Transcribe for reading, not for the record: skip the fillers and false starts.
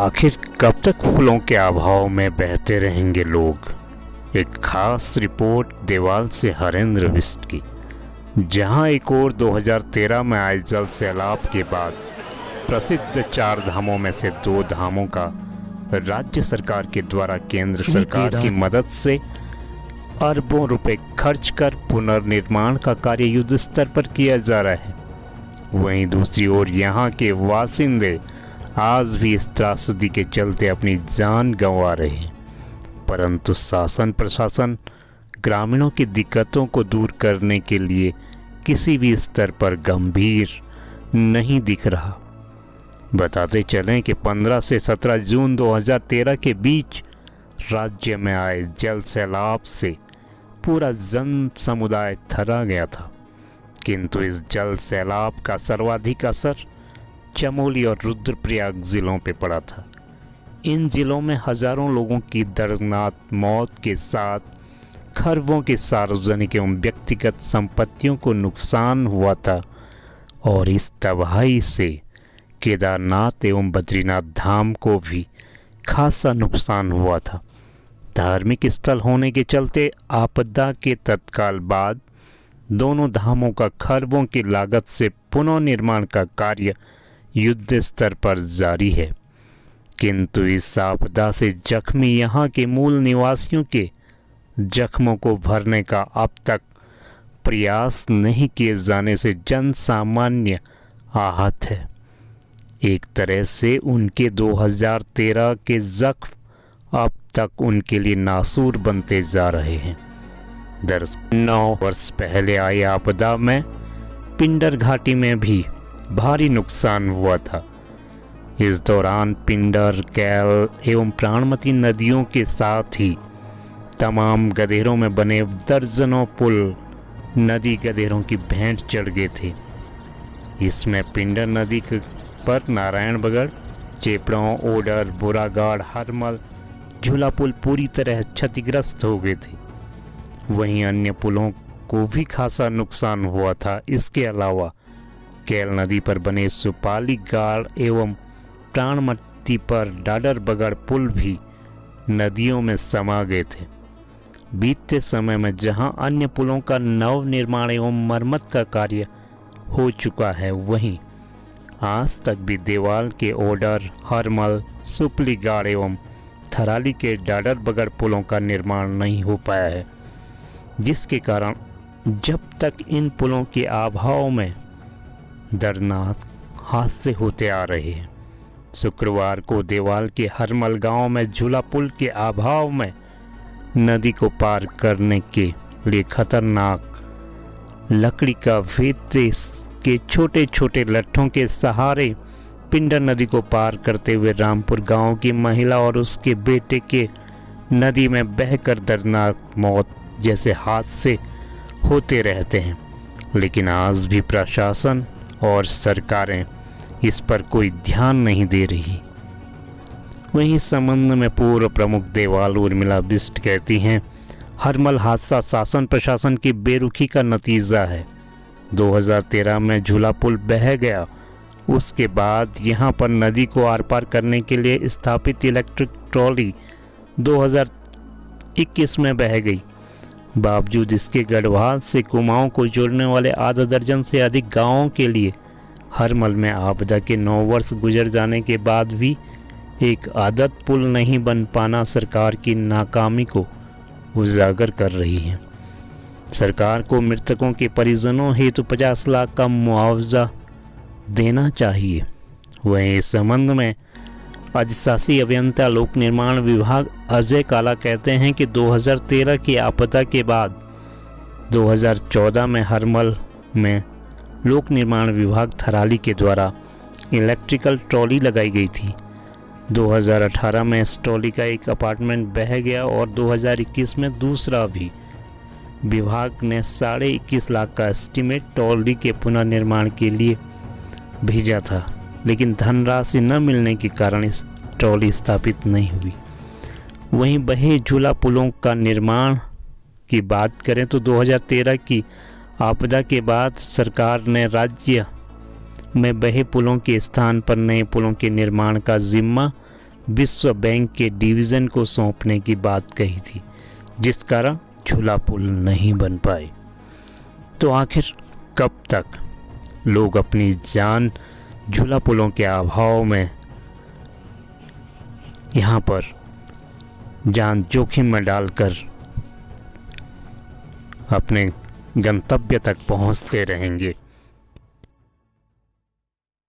आखिर कब तक फूलों के अभाव में बहते रहेंगे लोग। एक खास रिपोर्ट देवाल से हरेंद्र बिष्ट की, जहां एक और 2013 में आए जल सैलाब के बाद प्रसिद्ध 4 धामों में से 2 धामों का राज्य सरकार के द्वारा केंद्र सरकार की मदद से अरबों रुपए खर्च कर पुनर्निर्माण का कार्य युद्ध स्तर पर किया जा रहा है। वहीं दूसरी ओर यहाँ के बासिंदे आज भी इस त्रासदी के चलते अपनी जान गंवा रहे हैं, परंतु शासन प्रशासन ग्रामीणों की दिक्कतों को दूर करने के लिए किसी भी स्तर पर गंभीर नहीं दिख रहा। बताते चलें कि 15 से 17 जून 2013 के बीच राज्य में आए जल सैलाब से पूरा जन समुदाय थरा गया था, किंतु इस जल सैलाब का सर्वाधिक असर चमोली और रुद्रप्रयाग जिलों पे पड़ा था। इन जिलों में हजारों लोगों की दर्दनाक मौत के साथ खरबों की सार्वजनिक एवं व्यक्तिगत संपत्तियों को नुकसान हुआ था और इस तबाही से केदारनाथ एवं बद्रीनाथ धाम को भी खासा नुकसान हुआ था। धार्मिक स्थल होने के चलते आपदा के तत्काल बाद दोनों धामों का खरबों की लागत से पुनर्निर्माण का कार्य युद्ध स्तर पर जारी है, किंतु इस आपदा से जख्मी यहाँ के मूल निवासियों के जख्मों को भरने का अब तक प्रयास नहीं किए जाने से जन सामान्य आहत है। एक तरह से उनके 2013 के जख्म अब तक उनके लिए नासूर बनते जा रहे हैं। दरअसल 9 वर्ष पहले आई आपदा में पिंडर घाटी में भी भारी नुकसान हुआ था। इस दौरान पिंडर, कैल एवं प्राणमती नदियों के साथ ही तमाम गधेरों में बने दर्जनों पुल नदी गधेरों की भेंट चढ़ गए थे। इसमें पिंडर नदी पर नारायणबगड़, चेपड़ों, ओडर, बुरागाड़, हरमल, झूला पुल पूरी तरह क्षतिग्रस्त हो गए थे। वहीं अन्य पुलों को भी खासा नुकसान हुआ था। इसके अलावा कैल नदी पर बने सुपाली गाड़ एवं प्राणमती पर डाडर बगड़ पुल भी नदियों में समा गए थे। बीतते समय में जहां अन्य पुलों का नव निर्माण एवं मरम्मत का कार्य हो चुका है, वहीं आज तक भी देवाल के ओडर, हरमल, सुपली गाड़ एवं थराली के डाडर बगड़ पुलों का निर्माण नहीं हो पाया है, जिसके कारण जब तक इन पुलों के अभाव में दर्दनाक हादसे होते आ रहे हैं। शुक्रवार को देवाल के हरमल गांव में झूला पुल के अभाव में नदी को पार करने के लिए खतरनाक लकड़ी का वेत्रे के छोटे छोटे लट्ठों के सहारे पिंडर नदी को पार करते हुए रामपुर गांव की महिला और उसके बेटे के नदी में बहकर दर्दनाक मौत जैसे हादसे होते रहते हैं, लेकिन आज भी प्रशासन और सरकारें इस पर कोई ध्यान नहीं दे रही। वहीं इस संबंध में पूर्व प्रमुख देवाल उर्मिला बिष्ट कहती हैं, हरमल हादसा शासन प्रशासन की बेरुखी का नतीजा है। 2013 में झूला पुल बह गया, उसके बाद यहां पर नदी को आर पार करने के लिए स्थापित इलेक्ट्रिक ट्रॉली 2021 में बह गई। बावजूद इसके गढ़वाल से कुमाऊं को जोड़ने वाले आधा दर्जन से अधिक गांवों के लिए हरमल में आपदा के 9 वर्ष गुजर जाने के बाद भी एक आदत पुल नहीं बन पाना सरकार की नाकामी को उजागर कर रही है। सरकार को मृतकों के परिजनों हेतु 50 लाख का मुआवजा देना चाहिए। वहीं इस संबंध में अधिशासी अभियंता लोक निर्माण विभाग अजय काला कहते हैं कि 2013 की आपदा के बाद 2014 में हरमल में लोक निर्माण विभाग थराली के द्वारा इलेक्ट्रिकल ट्रॉली लगाई गई थी। 2018 में इस ट्रॉली का एक अपार्टमेंट बह गया और 2021 में दूसरा भी। विभाग ने 21.5 लाख का एस्टीमेट ट्रॉली के पुनर्निर्माण के लिए भेजा था, लेकिन धनराशि न मिलने के कारण इस ट्रॉली स्थापित नहीं हुई। वहीं बहे झूला पुलों का निर्माण की बात करें तो 2013 की आपदा के बाद सरकार ने राज्य में बहे पुलों के स्थान पर नए पुलों के निर्माण का जिम्मा विश्व बैंक के डिवीज़न को सौंपने की बात कही थी, जिस कारण झूला पुल नहीं बन पाए। तो आखिर कब तक लोग अपनी जान झूला पुलों के अभाव में यहाँ पर जान जोखिम में डालकर अपने गंतव्य तक पहुँचते रहेंगे?